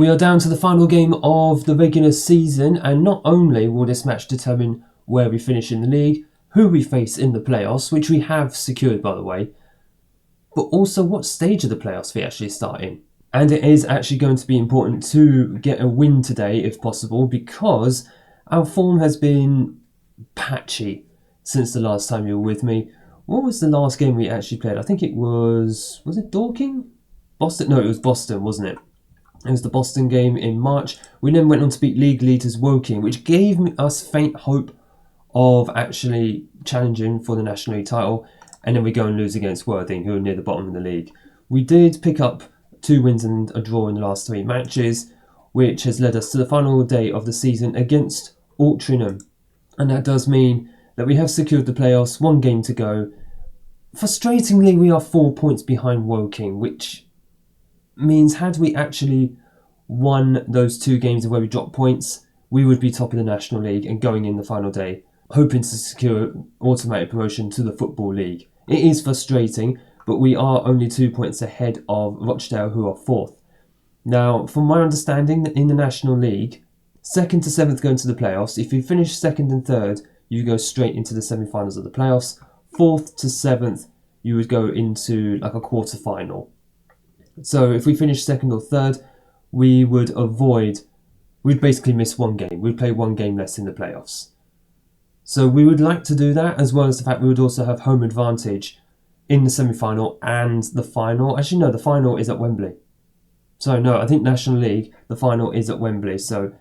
We are down to the final game of the regular season, and not only will this match determine where we finish in the league, who we face in the playoffs, which we have secured by the way, but also what stage of the playoffs we actually start in. And it is actually going to be important to get a win today if possible, because our form has been patchy since the last time you were with me. What was the last game we actually played? I think it was it Dorking? Boston? No, it was Boston, wasn't it? It was the Boston game in March. We then went on to beat league leaders Woking, which gave us faint hope of actually challenging for the National League title. And then we go and lose against Worthing, who are near the bottom of the league. We did pick up 2 wins and a draw in the last 3 matches, which has led us to the final day of the season against Altrincham. And that does mean that we have secured the playoffs, 1 game to go. Frustratingly, we are 4 points behind Woking, which means had we actually won those 2 games where we dropped points, we would be top of the National League and going in the final day, hoping to secure automatic promotion to the Football League. It is frustrating, but we are only 2 points ahead of Rochdale, who are 4th. Now, from my understanding, in the National League, 2nd to 7th go into the playoffs. If you finish 2nd and 3rd, you go straight into the semi-finals of the playoffs. 4th to 7th, you would go into like a quarter-final. So if we finish 2nd or 3rd, we'd basically miss 1 game. We'd play 1 game less in the playoffs. So we would like to do that, as well as the fact we would also have home advantage in the semi-final and the final. Actually, no, the final is at Wembley. So no, I think National League, the final is at Wembley, so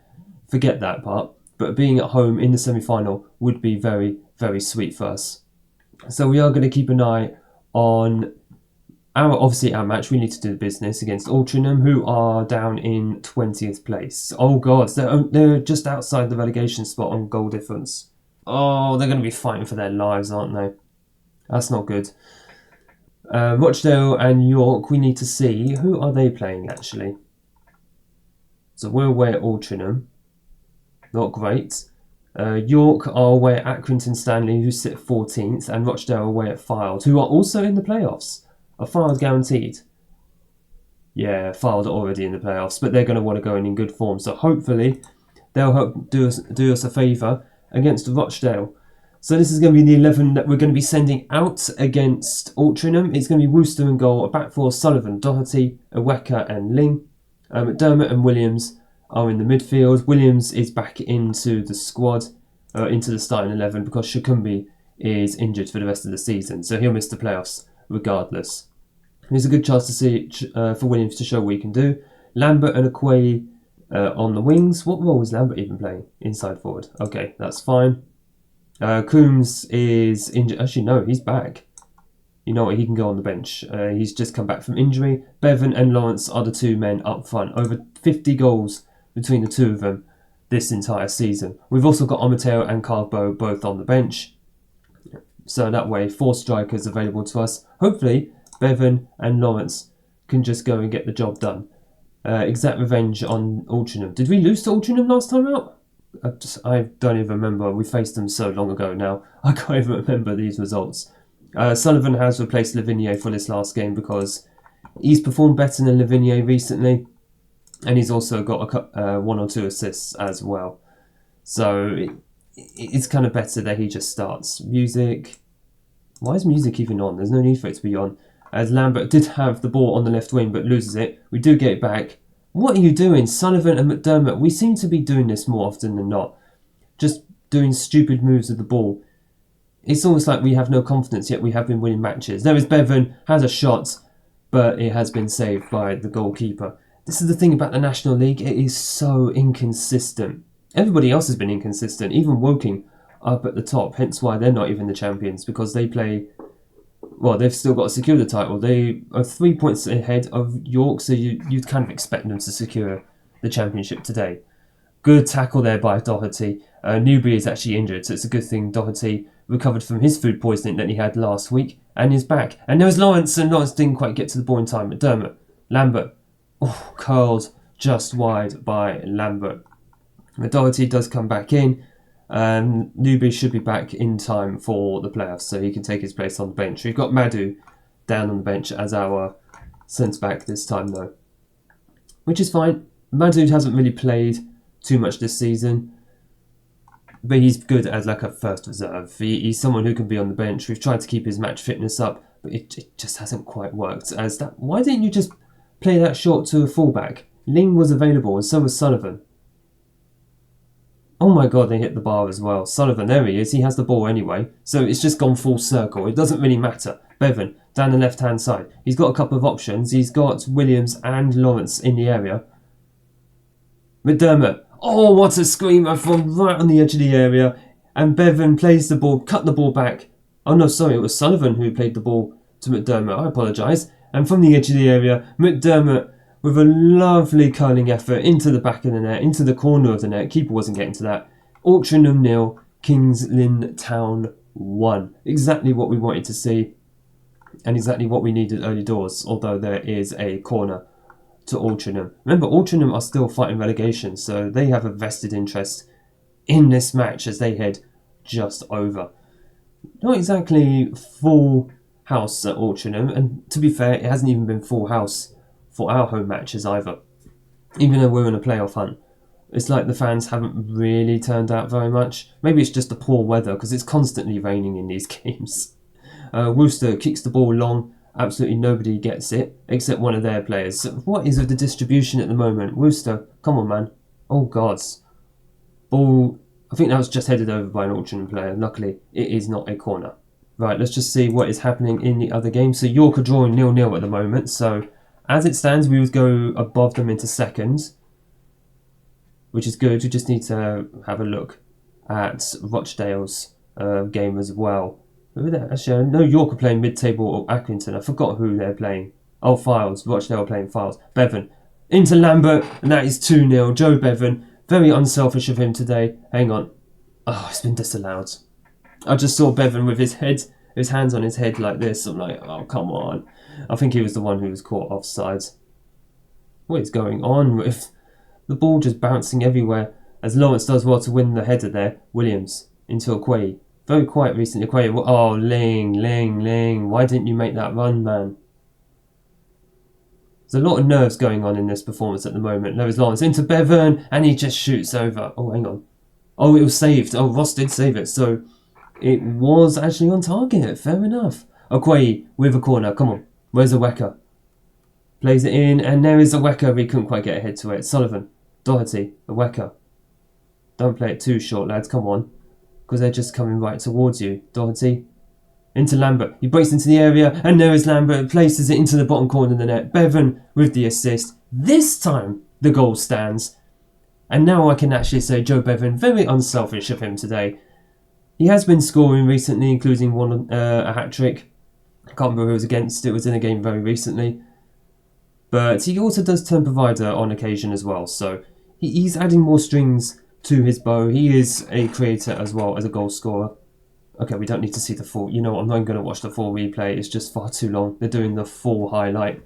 forget that part. But being at home in the semi-final would be very, very sweet for us. So we are going to keep an eye on our match. We need to do business against Altrincham, who are down in 20th place. Oh god, they're just outside the relegation spot on goal difference. Oh, they're going to be fighting for their lives, aren't they? That's not good. Rochdale and York, we need to see. Who are they playing, actually? So we're away at Altrincham. Not great. York are away at Accrington Stanley, who sit 14th, and Rochdale away at Fylde, who are also in the playoffs. Are Fylde guaranteed? Yeah, Fylde are already in the playoffs, but they're going to want to go in good form. So hopefully they'll help do us a favour against Rochdale. So this is going to be the 11 that we're going to be sending out against Altrincham. It's going to be Wooster in goal, a back four, Sullivan, Doherty, Aweka and Ling. McDermott and Williams are in the midfield. Williams is back into the squad, into the starting 11, because Shakumbi is injured for the rest of the season. So he'll miss the playoffs regardless. There's a good chance to see for Williams to show what he can do. Lambert and Aquay on the wings. What role is Lambert even playing? Inside forward. Okay, that's fine. Coombs is injured. Actually, no, he's back. You know what? He can go on the bench. He's just come back from injury. Bevan and Lawrence are the 2 men up front. Over 50 goals between the 2 of them this entire season. We've also got Omateo and Carbo both on the bench. So that way, 4 strikers available to us. Hopefully, Bevan and Lawrence can just go and get the job done. Exact revenge on Altrincham. Did we lose to Altrincham last time out? I don't even remember. We faced them so long ago now. I can't even remember these results. Sullivan has replaced Lavigne for this last game because he's performed better than Lavigne recently. And he's also got 1 or 2 assists as well. So it's kind of better that he just starts. Music. Why is music even on? There's no need for it to be on. As Lambert did have the ball on the left wing but loses it. We do get it back. What are you doing? Sullivan and McDermott. We seem to be doing this more often than not. Just doing stupid moves with the ball. It's almost like we have no confidence, yet we have been winning matches. There is Bevan, has a shot, but it has been saved by the goalkeeper. This is the thing about the National League. It is so inconsistent. Everybody else has been inconsistent. Even Woking up at the top. Hence why they're not even the champions. Because they play... Well, they've still got to secure the title. They are 3 points ahead of York. So you'd kind of expect them to secure the championship today. Good tackle there by Doherty. Newbury is actually injured. So it's a good thing Doherty recovered from his food poisoning that he had last week. And is back. And there was Lawrence. And Lawrence didn't quite get to the ball in time. McDermott. Lambert. Oh, curled just wide by Lambert. Doherty does come back in. Newby should be back in time for the playoffs, so he can take his place on the bench. We've got Madhu down on the bench as our centre back this time, though, which is fine. Madud hasn't really played too much this season, but he's good as like a first reserve. He's someone who can be on the bench. We've tried to keep his match fitness up, but it just hasn't quite worked. Why didn't you just play that short to a fullback? Ling was available, and so was Sullivan. Oh my god, they hit the bar as well. Sullivan, there he is. He has the ball anyway. So it's just gone full circle. It doesn't really matter. Bevan, down the left-hand side. He's got a couple of options. He's got Williams and Lawrence in the area. McDermott. Oh, what a screamer from right on the edge of the area. And Bevan plays the ball, cut the ball back. Oh no, sorry, it was Sullivan who played the ball to McDermott. I apologise. And from the edge of the area, McDermott with a lovely curling effort into the back of the net, into the corner of the net. Keeper wasn't getting to that. Altrincham 0, Kings Lynn Town 1. Exactly what we wanted to see, and exactly what we needed early doors, although there is a corner to Altrincham. Remember, Altrincham are still fighting relegation, so they have a vested interest in this match as they head just over. Not exactly full house at Altrincham, and to be fair, it hasn't even been full house for our home matches either. Even though we're in a playoff hunt, it's like the fans haven't really turned out very much. Maybe it's just the poor weather, because it's constantly raining in these games. Worcester kicks the ball long. Absolutely nobody gets it, except one of their players. So what is with the distribution at the moment? Worcester, come on, man. Oh, gods. Ball, I think that was just headed over by an Altrincham player. Luckily, it is not a corner. Right, let's just see what is happening in the other game. So York are drawing 0-0 at the moment. So as it stands, we would go above them into second, which is good. We just need to have a look at Rochdale's game as well. Actually, I know York are playing mid-table or Accrington. I forgot who they're playing. Oh, Files. Rochdale are playing Files. Bevan into Lambert, and that is 2-0. Joe Bevan, very unselfish of him today. Hang on. Oh, it's been disallowed. I just saw Bevan with his hands on his head like this. I'm like, oh, come on. I think he was the one who was caught offside. What is going on with the ball just bouncing everywhere as Lawrence does well to win the header there. Williams into Okoye. Very quiet recently. Okoye. Oh, Ling. Why didn't you make that run, man? There's a lot of nerves going on in this performance at the moment. There is Lawrence into Bevan, and he just shoots over. Oh, hang on. Oh, it was saved. Oh, Ross did save it. So it was actually on target. Fair enough. Okoye with a corner. Come on. Where's Aweka? Plays it in, and there is Aweka. We couldn't quite get ahead to it. Sullivan. Doherty. Aweka. Don't play it too short, lads. Come on. Because they're just coming right towards you. Doherty. Into Lambert. He breaks into the area, and there is Lambert. Places it into the bottom corner of the net. Bevan with the assist. This time, the goal stands. And now I can actually say Joe Bevan, very unselfish of him today. He has been scoring recently, including a hat-trick. I can't remember who it was against. It was in a game very recently. But he also does turn provider on occasion as well. So he's adding more strings to his bow. He is a creator as well as a goal scorer. Okay, we don't need to see the full. You know what, I'm not even going to watch the full replay. It's just far too long. They're doing the full highlight.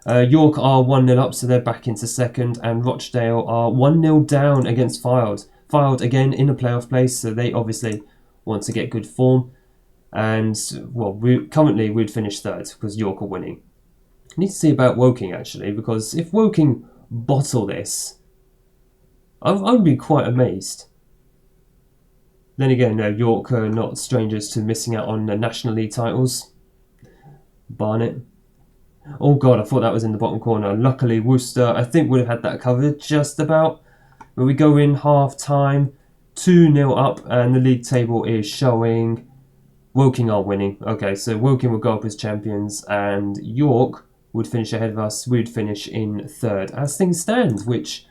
York are 1-0 up, so they're back into second. And Rochdale are 1-0 down against Fylde. Fylde, again, in a playoff place, so they obviously want to get good form. And, well, currently we'd finish third because York are winning. I need to see about Woking, actually, because if Woking bottle this, I would be quite amazed. Then again, York are not strangers to missing out on the National League titles. Barnet. Oh god, I thought that was in the bottom corner. Luckily, Worcester, I think, would have had that covered just about. But we go in half-time, 2-0 up, and the league table is showing Woking are winning. Okay, so Woking will go up as champions, and York would finish ahead of us. We'd finish in third, as things stand, which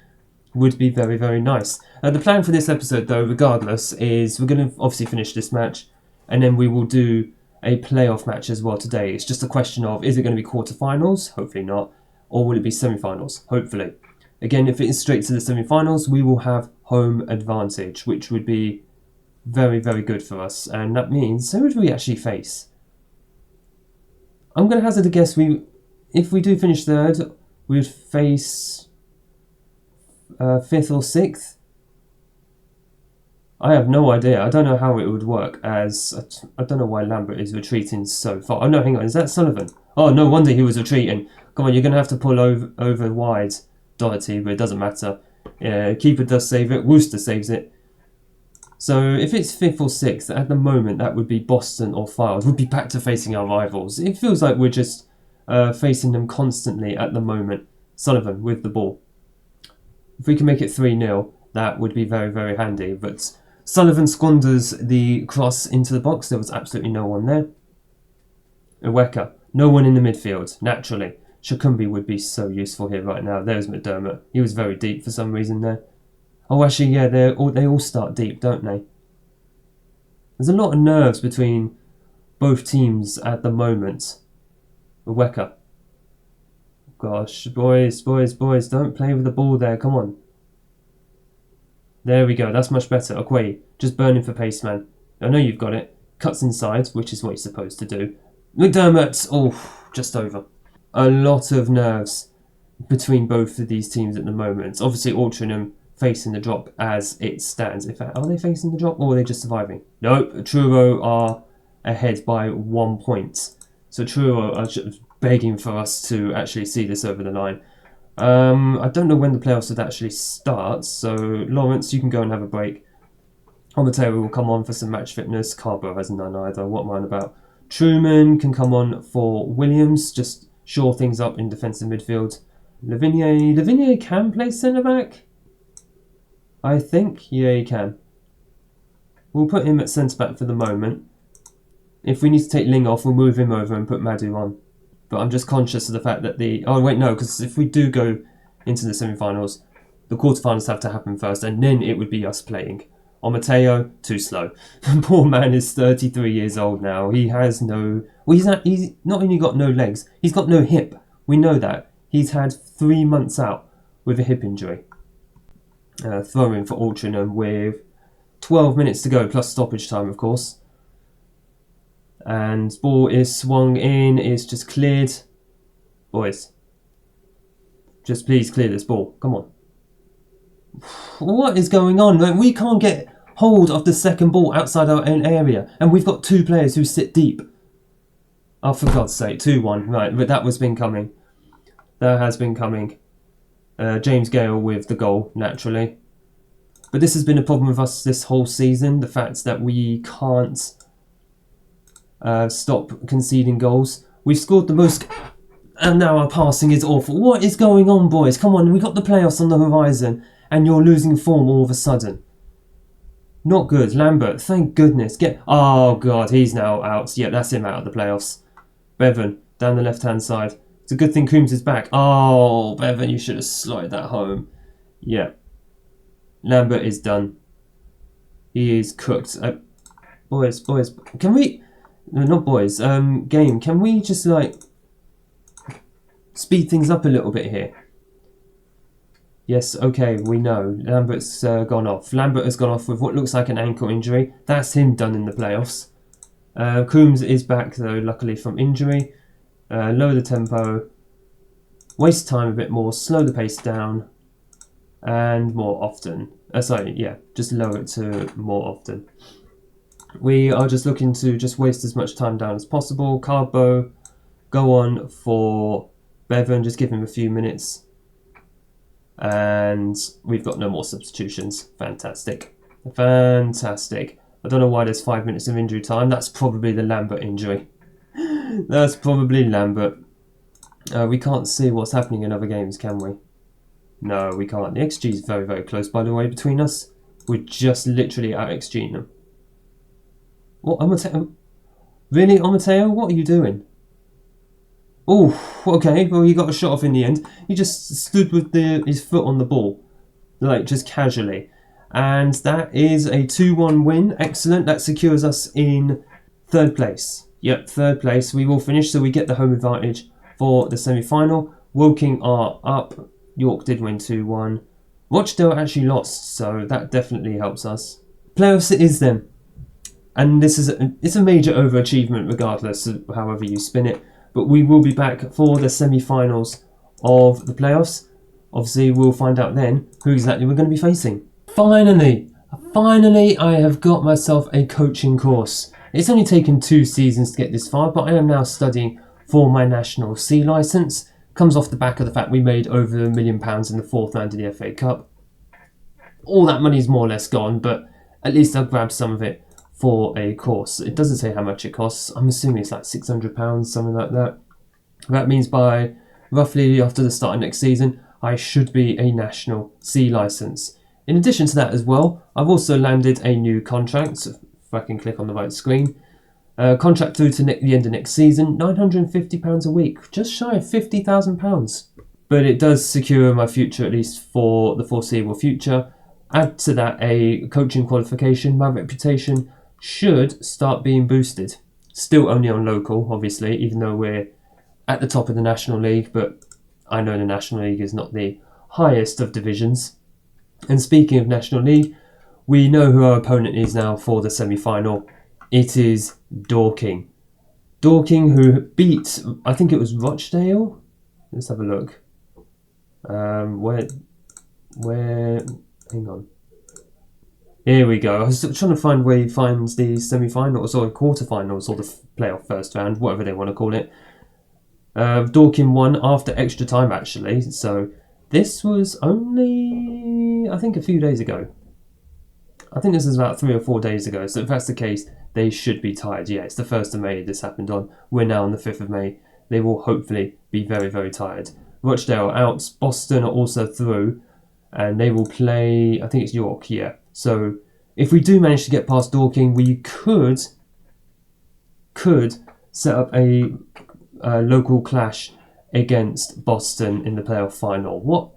would be very, very nice. The plan for this episode, though, regardless, is we're going to obviously finish this match, and then we will do a playoff match as well today. It's just a question of, is it going to be quarterfinals? Hopefully not. Or will it be semi-finals? Hopefully. Again, if it is straight to the semi-finals, we will have home advantage, which would be very, very good for us. And that means, who would we actually face? I'm going to hazard a guess. If we do finish third, we would face fifth or sixth. I have no idea. I don't know how it would work, as I don't know why Lambert is retreating so far. Oh no, hang on, is that Sullivan? Oh, no wonder he was retreating. Come on, you're going to have to pull over wide. Doherty, but it doesn't matter. Keeper does save it. Worcester saves it. So if it's 5th or 6th, at the moment that would be Boston or Fylde. We'd be back to facing our rivals. It feels like we're just facing them constantly at the moment. Sullivan with the ball. If we can make it 3-0, that would be very, very handy. But Sullivan squanders the cross into the box. There was absolutely no one there. Iweka. No one in the midfield, naturally. Shakumbi would be so useful here right now. There's McDermott. He was very deep for some reason there. Oh, actually, yeah, they all start deep, don't they? There's a lot of nerves between both teams at the moment. Iweka. Gosh, boys, don't play with the ball there. Come on. There we go. That's much better. Okoye, just burning for pace, man. I know you've got it. Cuts inside, which is what you're supposed to do. McDermott, oh, just over. A lot of nerves between both of these teams at the moment. Obviously, Altrincham facing the drop as it stands. In fact, are they facing the drop or are they just surviving? Nope, Truro are ahead by 1 point. So Truro are just begging for us to actually see this over the line. I don't know when the playoffs would actually start, so Lawrence, you can go and have a break. Omatero will come on for some match fitness. Carbo has none either. What am I on about? Truman can come on for Williams, just shore things up in defensive midfield. Lavigne can play centre-back? I think, yeah, he can. We'll put him at centre-back for the moment. If we need to take Ling off, we'll move him over and put Madhu on. But I'm just conscious of the fact that oh, wait, no, because if we do go into the semi-finals, the quarter-finals have to happen first, and then it would be us playing. Mateo, too slow. Poor man is 33 years old now. He has no... Well, he's not only got no legs, he's got no hip. We know that. He's had 3 months out with a hip injury. Throw in for Altrincham with 12 minutes to go, plus stoppage time, of course. And ball is swung in, it's just cleared. Boys, just please clear this ball. Come on. What is going on? We can't get hold of the second ball outside our own area. And we've got 2 players who sit deep. Oh, for God's sake, 2-1. Right, but that has been coming. That has been coming. James Gale with the goal, naturally. But this has been a problem with us this whole season. The fact that we can't stop conceding goals. We've scored the most, and now our passing is awful. What is going on, boys? Come on, we got the playoffs on the horizon, and you're losing form all of a sudden. Not good. Lambert, thank goodness. Oh, God, he's now out. Yeah, that's him out of the playoffs. Bevan, down the left-hand side. It's a good thing Coombs is back. Oh, Bevan, you should have slotted that home. Yeah. Lambert is done. He is cooked. Boys, can we... No, not boys. Game, can we just, speed things up a little bit here? Yes, okay, we know. Lambert's gone off. Lambert has gone off with what looks like an ankle injury. That's him done in the playoffs. Coombs is back, though, luckily from injury. Lower the tempo. Waste time a bit more. Slow the pace down. And more often. Just lower it to more often. We are just looking to just waste as much time down as possible. Carbo, go on for Bevan, just give him a few minutes. And we've got no more substitutions. Fantastic. Fantastic. I don't know why there's 5 minutes of injury time. That's probably the Lambert injury. That's probably Lambert. We can't see what's happening in other games, can we? No, we can't. The XG is very, very close, by the way, between us. We're just literally out XGing them. What, Amateo? Really, Amateo? What are you doing? Oh, okay. Well, he got a shot off in the end. He just stood with his foot on the ball, just casually. And that is a 2-1 win. Excellent. That secures us in 3rd place. Yep, 3rd place. We will finish, so we get the home advantage for the semi-final. Woking are up. York did win 2-1. Rochdale actually lost, so that definitely helps us. Playoffs it is then. And this is it's a major overachievement regardless of however you spin it. But we will be back for the semi-finals of the playoffs. Obviously, we'll find out then who exactly we're going to be facing. Finally, I have got myself a coaching course. It's only taken 2 seasons to get this far, but I am now studying for my National C licence. Comes off the back of the fact we made over £1 million in the fourth round of the FA Cup. All that money's more or less gone, but at least I've grabbed some of it for a course. It doesn't say how much it costs. I'm assuming it's like £600, something like that. That means by roughly after the start of next season, I should be a National C licence. In addition to that as well, I've also landed a new contract, if I can click on the right screen. Contract through to the end of next season, £950 a week, just shy of £50,000. But it does secure my future, at least for the foreseeable future. Add to that a coaching qualification, my reputation should start being boosted. Still only on local, obviously, even though we're at the top of the National League, but I know the National League is not the highest of divisions. And speaking of National League, we know who our opponent is now for the semi-final. It is Dorking. Dorking, who beat, I think it was Rochdale? Let's have a look. Where, hang on. Here we go. I was trying to find where he finds the semi-finals or quarter-finals or the playoff first round, whatever they want to call it. Dorking won after extra time, actually. So this was only, I think, a few days ago. I think this is about 3 or 4 days ago. So if that's the case, they should be tired. Yeah, it's the 1st of May this happened on. We're now on the 5th of May. They will hopefully be very, very tired. Rochdale are out. Boston are also through. And they will play, I think it's York, yeah. So if we do manage to get past Dorking, we could set up a local clash against Boston in the playoff final. What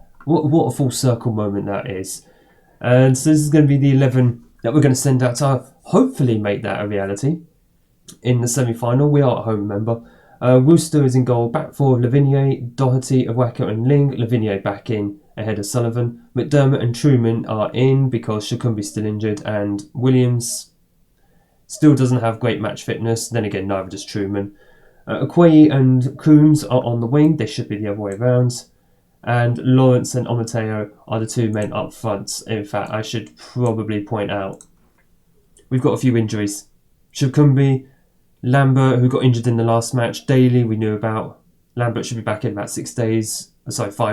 a full circle moment that is. And so this is going to be the 11 that we're going to send out to hopefully make that a reality in the semi-final. We are at home, remember. Wooster is in goal, back four of Lavigne, Doherty, Awaka and Ling. Lavigne back in ahead of Sullivan. McDermott and Truman are in because Shakumbi's still injured and Williams still doesn't have great match fitness. Then again, neither does Truman. Okoye and Coombs are on the wing. They should be the other way around. And Lawrence and Omateo are the two men up front. In fact, I should probably point out we've got a few injuries. Shakumbi, Lambert, who got injured in the last match. Daly, we knew about. Lambert should be back in about 5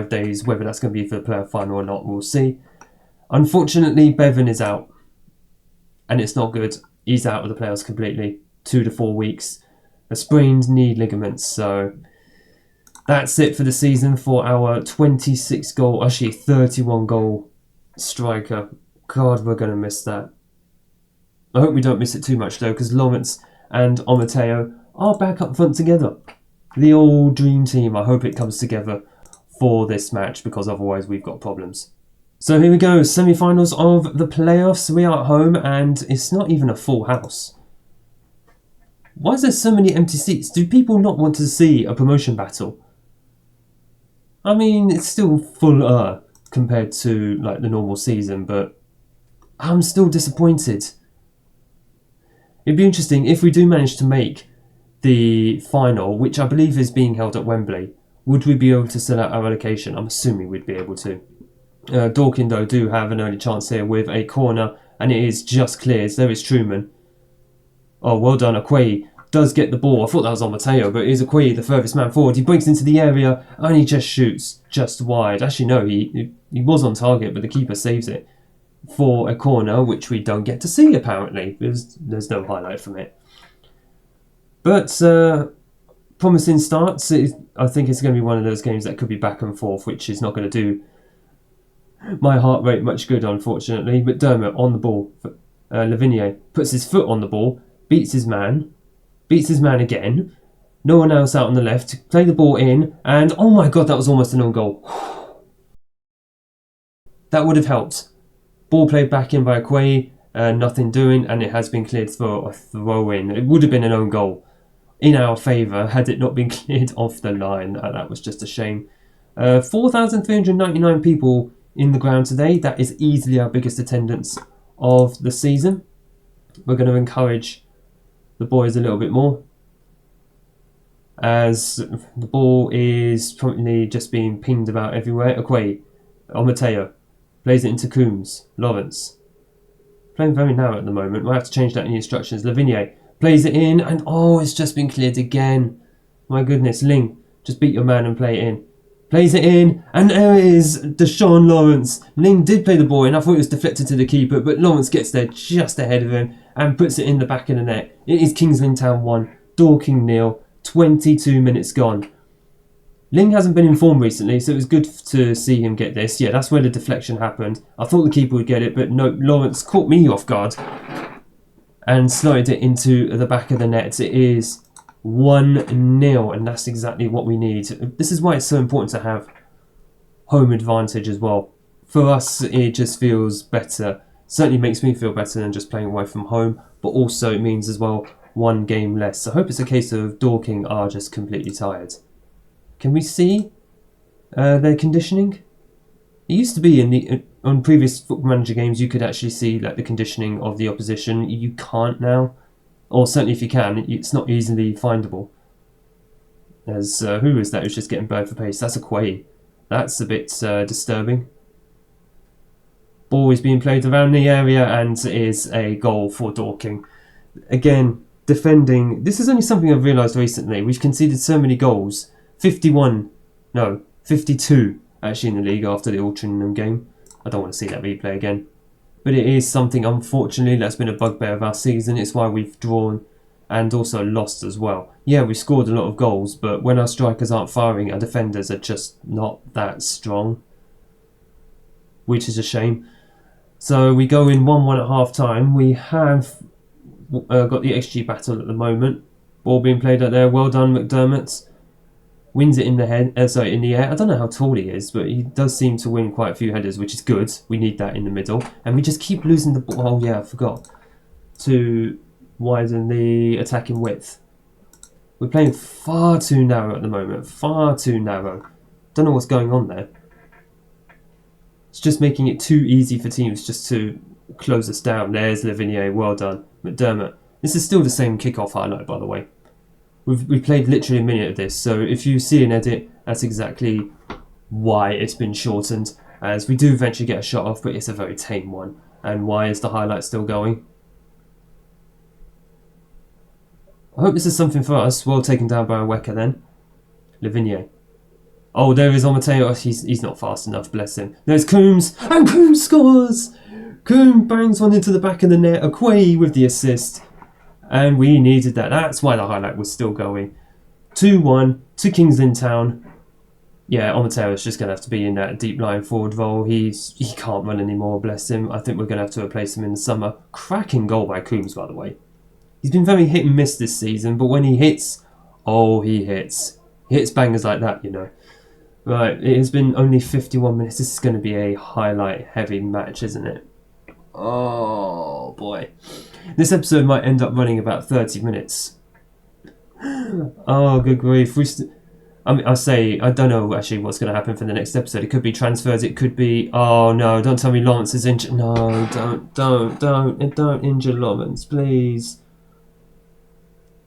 days. Whether that's going to be for the playoff final or not, we'll see. Unfortunately, Bevan is out. And it's not good. He's out of the playoffs completely. 2 to 4 weeks. A sprained knee ligament. So that's it for the season for our 26 goal, actually 31 goal striker. God, we're going to miss that. I hope we don't miss it too much though, because Lawrence and Omateo are back up front together. The old dream team. I hope it comes together for this match, because otherwise we've got problems. So here we go, semi-finals of the playoffs. We are at home and it's not even a full house. Why is there so many empty seats? Do people not want to see a promotion battle? I mean, it's still fuller compared to like the normal season, but I'm still disappointed. It'd be interesting if we do manage to make the final, which I believe is being held at Wembley. Would we be able to sell out our allocation? I'm assuming we'd be able to. Dorking, though, do have an early chance here with a corner, and it is just cleared. There is Truman. Oh, well done. Okoye does get the ball. I thought that was on Mateo, but it is Okoye, the furthest man forward. He breaks into the area, and he just shoots just wide. Actually, no, he was on target, but the keeper saves it for a corner, which we don't get to see, apparently. There's no highlight from it. But promising starts. I think it's going to be one of those games that could be back and forth, which is not going to do my heart rate much good, unfortunately. McDermott on the ball. Lavigne puts his foot on the ball, beats his man again. No one else out on the left. Play the ball in, and oh my god, that was almost an own goal. That would have helped. Ball played back in by Okoye, nothing doing, and it has been cleared for a throw-in. It would have been an own goal in our favour had it not been cleared off the line. That was just a shame. 4,399 people in the ground today. That is easily our biggest attendance of the season. We're going to encourage the boys a little bit more, as the ball is probably just being pinged about everywhere. Okoye, Mateo plays it into Coombs. Lawrence playing very narrow at the moment. We'll have to change that in the instructions. Lavigne plays it in, and oh, it's just been cleared again. My goodness, Ling, just beat your man and play it in. Plays it in, and there it is, Deshaun Lawrence. Ling did play the ball in, I thought it was deflected to the keeper, but Lawrence gets there just ahead of him and puts it in the back of the net. It is Kings Lynn Town 1, Dorking 0, 22 minutes gone. Ling hasn't been in form recently, so it was good to see him get this. Yeah, that's where the deflection happened. I thought the keeper would get it, but no, Lawrence caught me off guard and slotted it into the back of the net. It is 1-0, and that's exactly what we need. This is why it's so important to have home advantage as well. For us, it just feels better. Certainly makes me feel better than just playing away from home, but also it means as well one game less. I hope it's a case of Dorking are just completely tired. Can we see their conditioning? It used to be in the on previous Football Manager games you could actually see like the conditioning of the opposition. You can't now, or certainly if you can, it's not easily findable. As who is that who's just getting bird for pace? That's a Quay. That's a bit disturbing. Ball is being played around the area and is a goal for Dorking. Again, defending. This is only something I've realised recently. We've conceded so many goals. 52 actually in the league after the Altrincham game. I don't want to see that replay again. But it is something, unfortunately, that's been a bugbear of our season. It's why we've drawn and also lost as well. Yeah, we scored a lot of goals, but when our strikers aren't firing, our defenders are just not that strong, which is a shame. So we go in 1-1 at half time. We have got the XG battle at the moment. Ball being played out there. Well done, McDermott. Wins it in the head. In the air. I don't know how tall he is, but he does seem to win quite a few headers, which is good. We need that in the middle, and we just keep losing the ball. Oh yeah, I forgot to widen the attacking width. We're playing far too narrow at the moment. Far too narrow. Don't know what's going on there. It's just making it too easy for teams just to close us down. There's Lavinier. Well done, McDermott. This is still the same kickoff highlight, by the way. We played literally a minute of this, so if you see an edit, that's exactly why it's been shortened, as we do eventually get a shot off, but it's a very tame one. And why is the highlight still going? I hope this is something for us. Well taken down by a Wecker then. Lavinier. Oh, there is Mateo. He's not fast enough, bless him. There's Coombs, and Coombs scores! Coombs bangs one into the back of the net, Quay with the assist. And we needed that. That's why the highlight was still going. 2-1 to Kings Lynn Town. Yeah, Omotero's just going to have to be in that deep line forward role. He can't run anymore, bless him. I think we're going to have to replace him in the summer. Cracking goal by Coombs, by the way. He's been very hit and miss this season, but when he hits, oh, he hits. He hits bangers like that, you know. Right, it has been only 51 minutes. This is going to be a highlight-heavy match, isn't it? Oh, boy. This episode might end up running about 30 minutes. Oh, good grief. I don't know actually what's going to happen for the next episode. It could be transfers. It could be... Oh, no. Don't tell me Lawrence is injured. No, don't injure Lawrence, please.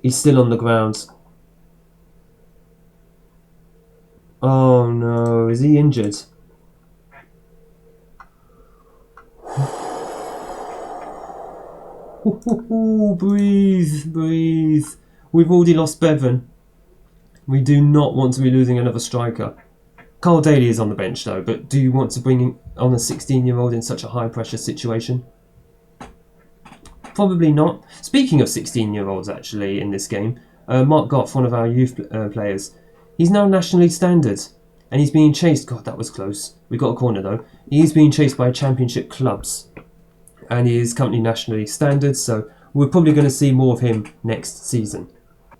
He's still on the ground. Oh, no. Is he injured? Breathe. We've already lost Bevan. We do not want to be losing another striker. Carl Daly is on the bench though, but do you want to bring on a 16-year-old in such a high-pressure situation? Probably not. Speaking of 16-year-olds actually in this game, Mark Goff, one of our youth players, he's now nationally standard. And he's being chased... God, that was close. We got a corner though. He's being chased by championship clubs. And he is currently nationally standard, so we're probably going to see more of him next season.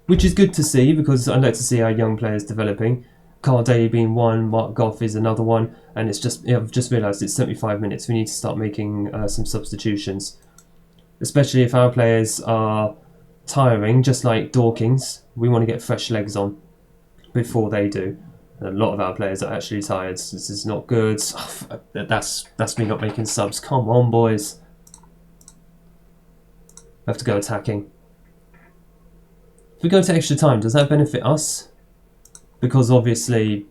Which is good to see, because I'd like to see our young players developing. Carl Daly being one, Mark Goff is another one, and it's just... I've just realised it's 75 minutes. We need to start making some substitutions. Especially if our players are tiring, just like Dorking's. We want to get fresh legs on before they do. A lot of our players are actually tired. This is not good. That's me not making subs. Come on, boys. We have to go attacking. If we go to extra time, does that benefit us? Because obviously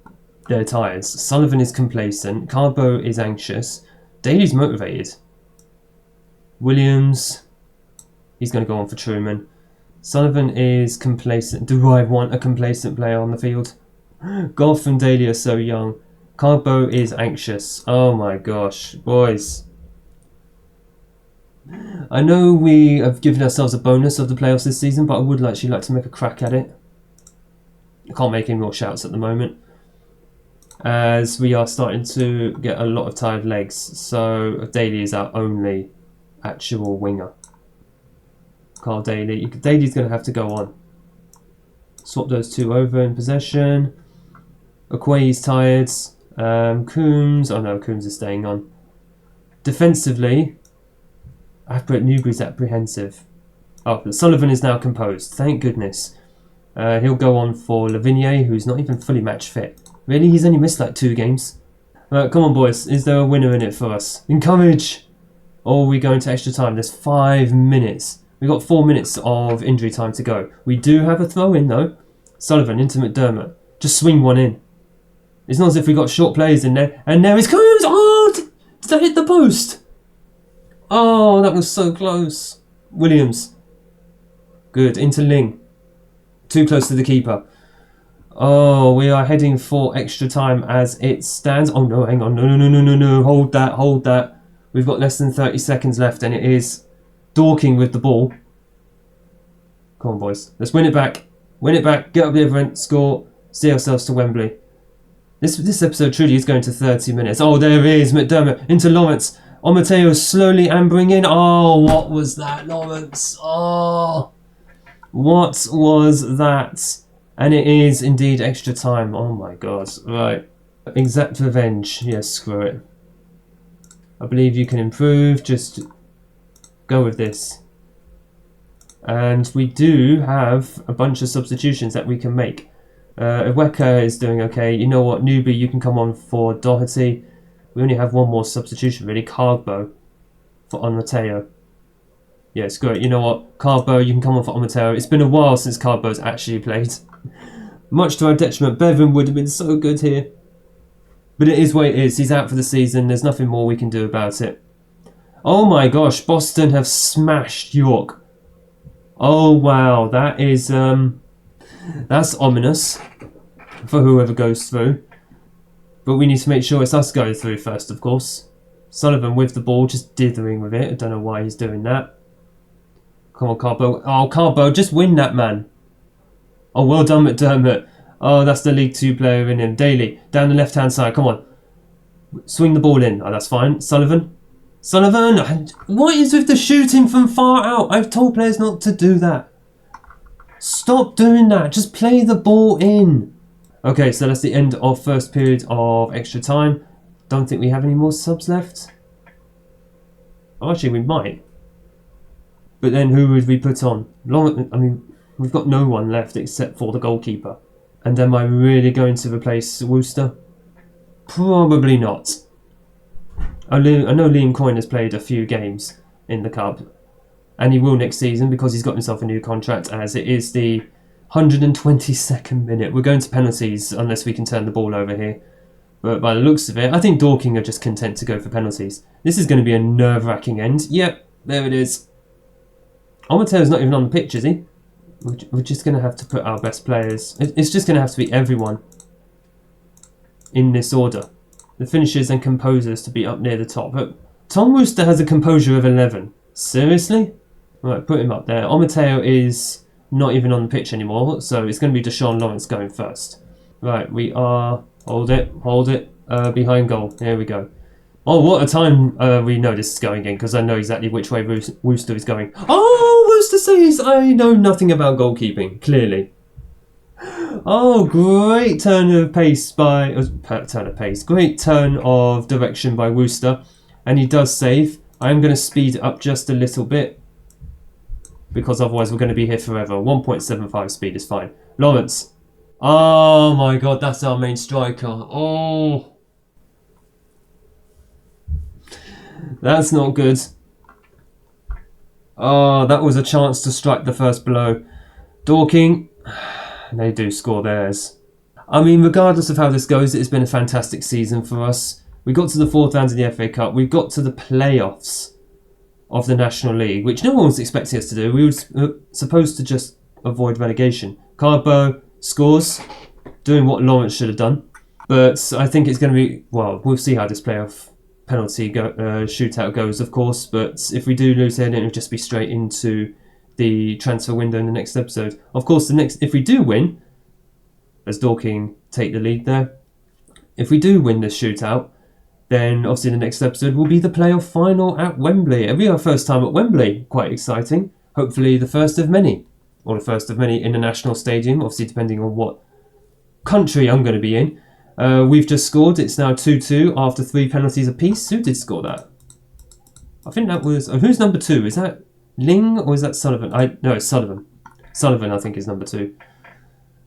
they're tired. Sullivan is complacent. Carbo is anxious. Daly's motivated. Williams, he's going to go on for Truman. Sullivan is complacent. Do I want a complacent player on the field? Goff and Daly are so young. Carbo is anxious. Oh my gosh, boys. I know we have given ourselves a bonus of the playoffs this season, but I would actually like to make a crack at it. I can't make any more shouts at the moment, as we are starting to get a lot of tired legs. So Daly is our only actual winger. Carl Daly. Daly's going to have to go on. Swap those two over in possession. Okoye's tired. Coombs. Oh no, Coombs is staying on. Defensively, I've put Newbury's apprehensive. Oh, Sullivan is now composed. Thank goodness. He'll go on for Lavigne, who's not even fully match fit. Really? He's only missed like 2 games? Come on, boys. Is there a winner in it for us? Encourage! Or are we going to extra time? There's 5 minutes. We've got 4 minutes of injury time to go. We do have a throw-in, though. Sullivan into McDermott. Just swing one in. It's not as if we got short players in there. And there is Coombs! Oh! Did that hit the post? Oh, that was so close. Williams. Good. Into Ling. Too close to the keeper. Oh, we are heading for extra time as it stands. Oh no, hang on. No. Hold that. We've got less than 30 seconds left and it is Dorking with the ball. Come on, boys. Let's win it back. Get up the other end. Score. See ourselves to Wembley. This episode truly is going to 30 minutes. Oh, there he is. McDermott into Lawrence. Mateo slowly ambering in. Oh, what was that, Lawrence? Oh, what was that? And it is indeed extra time. Oh my god. Right. Exact revenge. Yes, screw it. I believe you can improve. Just go with this. And we do have a bunch of substitutions that we can make. Iweka is doing okay. You know what? Newbie, you can come on for Doherty. We only have one more substitution, really. Carbo on Mateo. Yes, great. You know what? Carbo, you can come on for Mateo. It's been a while since Carbo's actually played. Much to our detriment. Bevan would have been so good here. But it is what it is. He's out for the season. There's nothing more we can do about it. Oh my gosh. Boston have smashed York. Oh wow. That is... that's ominous. For whoever goes through. But we need to make sure it's us going through first, of course. Sullivan with the ball, just dithering with it. I don't know why he's doing that. Come on, Carbo. Oh, Carbo, just win that, man. Oh, well done, McDermott. Oh, that's the League 2 player in him. Daly, down the left-hand side. Come on. Swing the ball in. Oh, that's fine. Sullivan. What is with the shooting from far out? I've told players not to do that. Stop doing that. Just play the ball in. Okay, so that's the end of first period of extra time. Don't think we have any more subs left. Oh, actually, we might. But then who would we put on? I mean, we've got no one left except for the goalkeeper. And am I really going to replace Worcester? Probably not. I know Liam Coyne has played a few games in the Cup. And he will next season because he's got himself a new contract, as it is the 122nd minute. We're going to penalties unless we can turn the ball over here. But by the looks of it, I think Dorking are just content to go for penalties. This is going to be a nerve-wracking end. Yep, there it is. Mateo's not even on the pitch, is he? We're just going to have to put our best players. It's just going to have to be everyone in this order. The finishers and composers to be up near the top. But Tom Worcester has a composure of 11. Seriously? Right, put him up there. Mateo is not even on the pitch anymore, so it's going to be Deshaun Lawrence going first. Right, we are... Hold it. Behind goal. There we go. Oh, what a time we know this is going in, because I know exactly which way Worcester is going. Oh, Worcester says I know nothing about goalkeeping, clearly. Oh, great turn of pace by... Great turn of direction by Worcester. And he does save. I am going to speed it up just a little bit, because otherwise we're going to be here forever. 1.75 speed is fine. Lawrence. Oh my god, that's our main striker. Oh. That's not good. Oh, that was a chance to strike the first blow. Dorking. They do score theirs. I mean, regardless of how this goes, it's been a fantastic season for us. We got to the 4th round of the FA Cup. We got to the playoffs of the National League, which no one was expecting us to do. We were supposed to just avoid relegation. Carbo scores. doing what Lawrence should have done. But I think it's going to be, well, we'll see how this playoff penalty shootout goes, of course. But if we do lose here, then it'll just be straight into the transfer window in the next episode. Of course, if we do win, as Dorking take the lead there, if we do win this shootout, then obviously the next episode will be the playoff final at Wembley. It'll be our first time at Wembley. Quite exciting. Hopefully the first of many. Or the first of many in the national stadium, obviously depending on what country I'm going to be in. We've just scored. It's now 2-2 after 3 penalties apiece. Who did score that? I think that was... who's number 2? Is that Ling or is that Sullivan? No, it's Sullivan. Sullivan, I think, is number 2.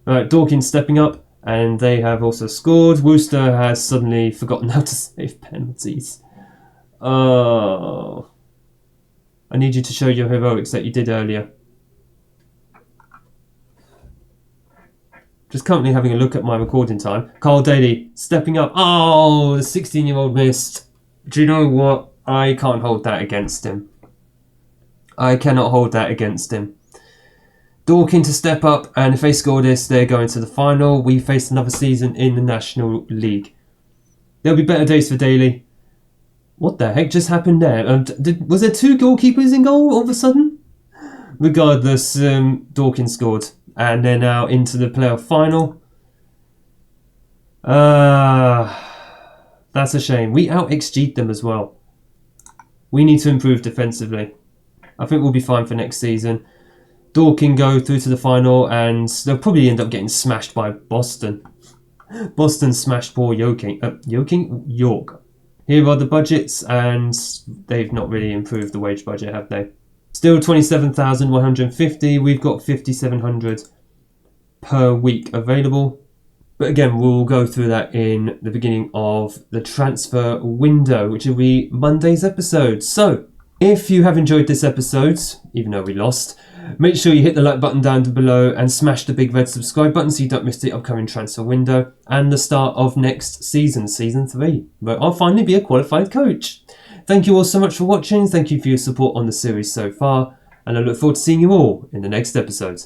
Right, Dawkins stepping up, and they have also scored. Worcester has suddenly forgotten how to save penalties. Oh. I need you to show your heroics that you did earlier. Just currently having a look at my recording time. Carl Daly stepping up. Oh, the 16-year-old missed. Do you know what? I can't hold that against him. I cannot hold that against him. Dorking to step up, and if they score this, they're going to the final. We face another season in the National League. There'll be better days for Daly. What the heck just happened there? Was there 2 goalkeepers in goal all of a sudden? Regardless, Dorking scored. And they're now into the playoff final. That's a shame. We out-XG'd them as well. We need to improve defensively. I think we'll be fine for next season. Dorking go through to the final, and they'll probably end up getting smashed by Boston. Boston smashed poor York. Here are the budgets, and they've not really improved the wage budget, have they? Still 27,150. We've got 5,700 per week available. But again, we'll go through that in the beginning of the transfer window, which will be Monday's episode. So, if you have enjoyed this episode, even though we lost, make sure you hit the like button down below and smash the big red subscribe button so you don't miss the upcoming transfer window and the start of next season, Season 3, where I'll finally be a qualified coach. Thank you all so much for watching, thank you for your support on the series so far, and I look forward to seeing you all in the next episode.